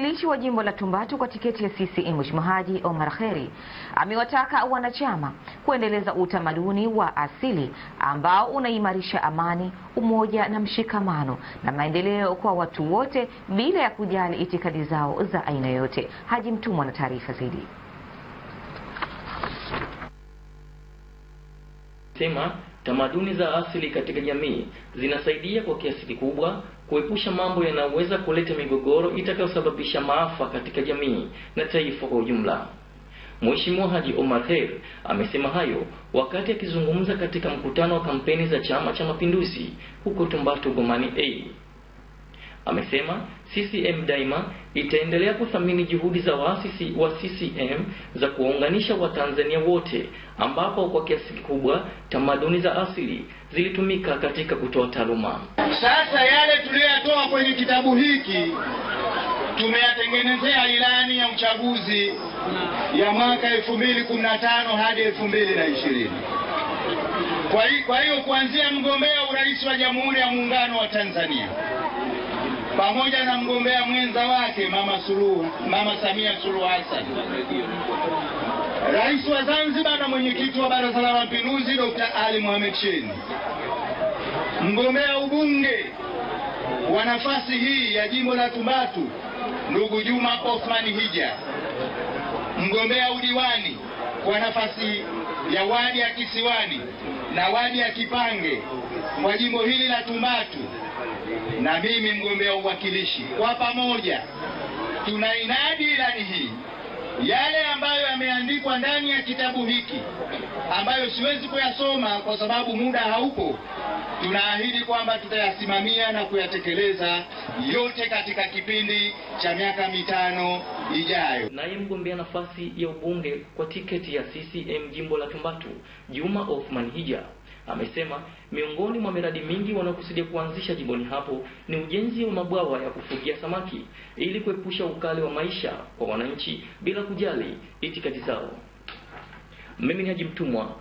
Mwakilishi wa jimbo la Tumbatu kwa tiketi ya CCM Mheshimiwa Haji Omar Kheri amewataka wanachama kuendeleza utamaduni wa asili ambao unaimarisha amani, umoja na mshikamano na maendeleo kwa watu wote bila ya kujali itikadi zao za aina yote. Haji Mtumwa na taarifa zaidi. Sema tamaduni za asili katika jamii zinasaidia kwa kiasi kikubwa kuepusha mambo yanayoweza kuleta migogoro itakayosababisha maafa katika jamii na taifa kwa ujumla. Mheshimiwa Haji Omar Kheri amesema hayo wakati akizungumza katika mkutano wa kampeni za Chama cha Mapinduzi huko Tumbatu Bomani A. Amesema CCM daima itaendelea kuthamini juhudi za waasisi wa CCM za kuunganisha Watanzania wote, ambapo kwa kiasi kikubwa tamaduni za asili zilitumika katika kutoa taaluma. Sasa yale tuliyotoa kwenye kitabu hiki tumeyatengenezea ilani ya uchaguzi ya mwaka 2015 hadi 2020. Kwa hiyo kuanzia mgombea urais wa Jamhuri ya Muungano wa Tanzania pamoja na mgombea mwenza wake Mama Samia Suluhu Hassan, Rais wa Zanzibar na mwenyekiti wa Baraza la Mapinduzi Dr. Ali Mohamed Shein, mgombea ubunge wa nafasi hii ya jimbo la Tumbatu ndugu Juma Othman Hija, mgombea udiwani kwa nafasi ya wadi ya Kisiwani na wadi ya Kipange kwa jimbo hili la Tumbatu, na mimi mgombea uwakilishi. Kwa pamoja tunainadi ilani hii, yale ambayo yameandikwa ndani ya kitabu hiki ambayo siwezi kuyasoma kwa sababu muda haupo. Tunaahidi kwamba tutayasimamia na kuyatekeleza yote katika kipindi cha miaka 5 ijayo. Naye mgombea nafasi ya ubunge kwa tiketi ya CCM jimbo la Tumbatu, Juma Othman Hija, amesema miongoni mwa miradi mingi wanaokusudia kuanzisha jimboni hapo ni ujenzi wa mabwawa ya kufugia samaki ili kuepusha ukali wa maisha kwa wananchi bila kujali itikadi zao. Mimi ni Haji Mtumwa